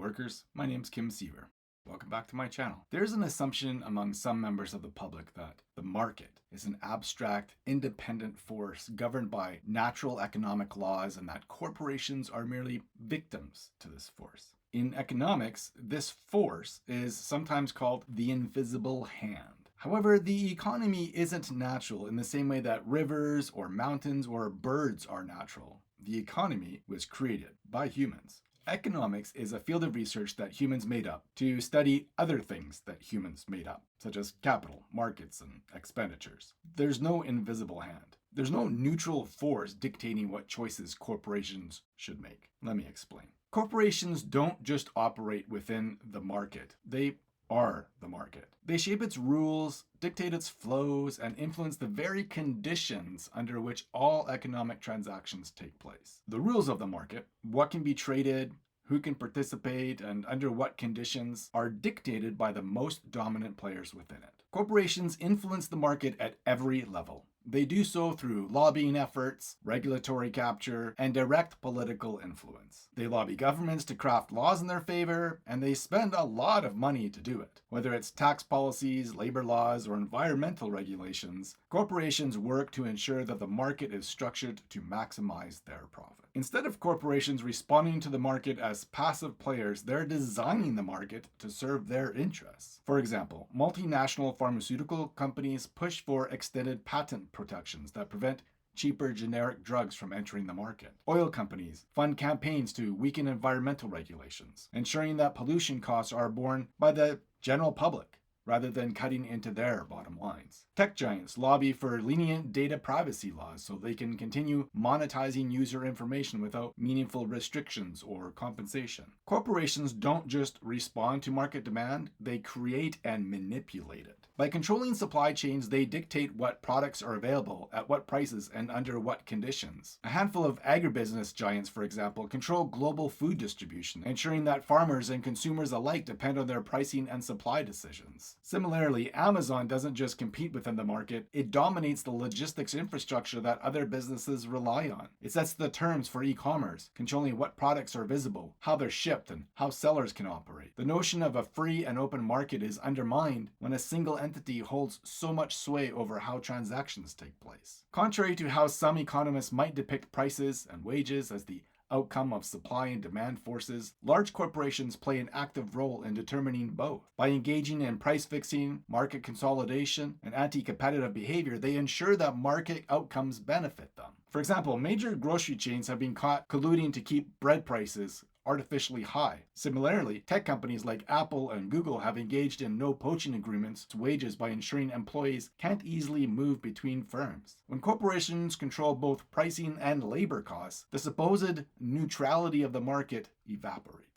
workers, my name's Kim Siever. Welcome back to my channel. There's an assumption among some members of the public that the market is an abstract, independent force governed by natural economic laws and that corporations are merely victims to this force. In economics, this force is sometimes called the invisible hand. However, the economy isn't natural in the same way that rivers or mountains or birds are natural. The economy was created by humans. Economics is a field of research that humans made up to study other things that humans made up, such as capital, markets, and expenditures. There's no invisible hand. There's no neutral force dictating what choices corporations should make. Let me explain. Corporations don't just operate within the market. They are the market. They shape its rules, dictate its flows, and influence the very conditions under which all economic transactions take place. The rules of the market, what can be traded, who can participate, and under what conditions, are dictated by the most dominant players within it. Corporations influence the market at every level. They do so through lobbying efforts, regulatory capture, and direct political influence. They lobby governments to craft laws in their favor, and they spend a lot of money to do it. Whether it's tax policies, labor laws, or environmental regulations, corporations work to ensure that the market is structured to maximize their profit. Instead of corporations responding to the market as passive players, they're designing the market to serve their interests. For example, multinational pharmaceutical companies push for extended patent protections that prevent cheaper generic drugs from entering the market. Oil companies fund campaigns to weaken environmental regulations, ensuring that pollution costs are borne by the general public rather than cutting into their bottom lines. Tech giants lobby for lenient data privacy laws so they can continue monetizing user information without meaningful restrictions or compensation. Corporations don't just respond to market demand, they create and manipulate it. By controlling supply chains, they dictate what products are available, at what prices, and under what conditions. A handful of agribusiness giants, for example, control global food distribution, ensuring that farmers and consumers alike depend on their pricing and supply decisions. Similarly, Amazon doesn't just compete within the market, it dominates the logistics infrastructure that other businesses rely on. It sets the terms for e-commerce, controlling what products are visible, how they're shipped, and how sellers can operate. The notion of a free and open market is undermined when a single entity holds so much sway over how transactions take place. Contrary to how some economists might depict prices and wages as the outcome of supply and demand forces, large corporations play an active role in determining both. By engaging in price fixing, market consolidation, and anti-competitive behavior, they ensure that market outcomes benefit them. For example, major grocery chains have been caught colluding to keep bread prices artificially high. Similarly, tech companies like Apple and Google have engaged in no poaching agreements to wages by ensuring employees can't easily move between firms. When corporations control both pricing and labor costs, the supposed neutrality of the market evaporates.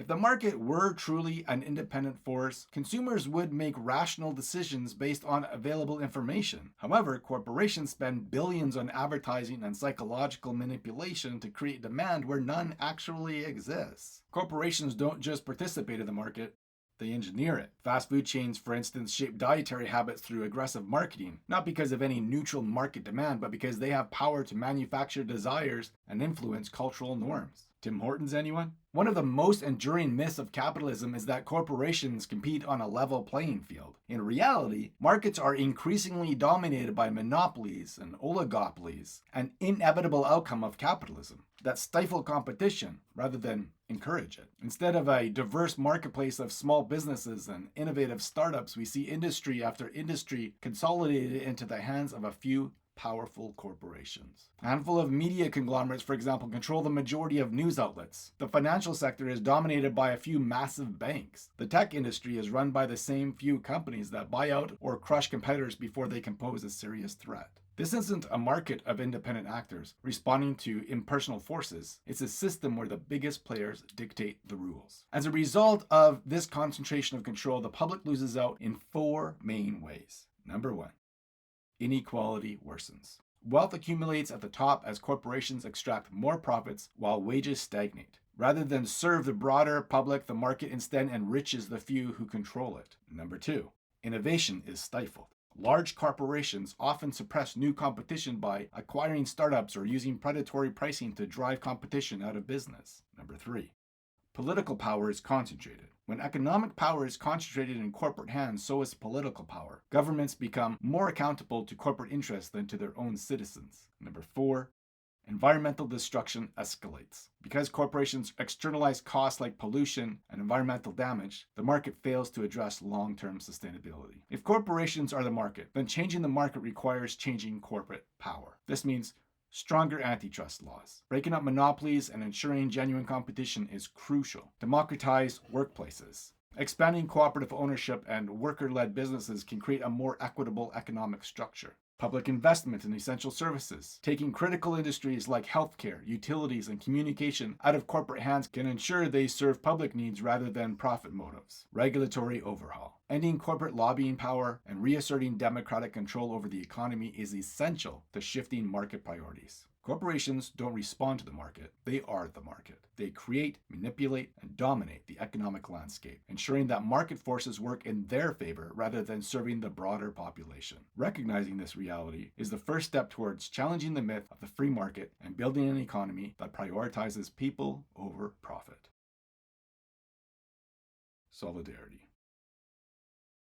If the market were truly an independent force, consumers would make rational decisions based on available information. However, corporations spend billions on advertising and psychological manipulation to create demand where none actually exists. Corporations don't just participate in the market, they engineer it. Fast food chains, for instance, shape dietary habits through aggressive marketing, not because of any neutral market demand, but because they have power to manufacture desires and influence cultural norms. Tim Hortons, anyone? One of the most enduring myths of capitalism is that corporations compete on a level playing field. In reality, markets are increasingly dominated by monopolies and oligopolies, an inevitable outcome of capitalism that stifle competition rather than encourage it. Instead of a diverse marketplace of small businesses and innovative startups, we see industry after industry consolidated into the hands of a few powerful corporations. A handful of media conglomerates, for example, control the majority of news outlets. The financial sector is dominated by a few massive banks. The tech industry is run by the same few companies that buy out or crush competitors before they can pose a serious threat. This isn't a market of independent actors responding to impersonal forces. It's a system where the biggest players dictate the rules. As a result of this concentration of control, the public loses out in four main ways. Number one, inequality worsens. Wealth accumulates at the top as corporations extract more profits while wages stagnate. Rather than serve the broader public, the market instead enriches the few who control it. Number two, innovation is stifled. Large corporations often suppress new competition by acquiring startups or using predatory pricing to drive competition out of business. Number three, Political power is concentrated. When economic power is concentrated in corporate hands, so is political power. Governments become more accountable to corporate interests than to their own citizens. Number 4, environmental destruction escalates. Because corporations externalize costs like pollution and environmental damage, the market fails to address long-term sustainability. If corporations are the market, then changing the market requires changing corporate power. This means stronger antitrust laws. Breaking up monopolies and ensuring genuine competition is crucial. Democratize workplaces. Expanding cooperative ownership and worker-led businesses can create a more equitable economic structure. Public investment in essential services. Taking critical industries like healthcare, utilities, and communication out of corporate hands can ensure they serve public needs rather than profit motives. Regulatory overhaul. Ending corporate lobbying power and reasserting democratic control over the economy is essential to shifting market priorities. Corporations don't respond to the market, they are the market. They create, manipulate, and dominate the economic landscape, ensuring that market forces work in their favor rather than serving the broader population. Recognizing this reality is the first step towards challenging the myth of the free market and building an economy that prioritizes people over profit. Solidarity.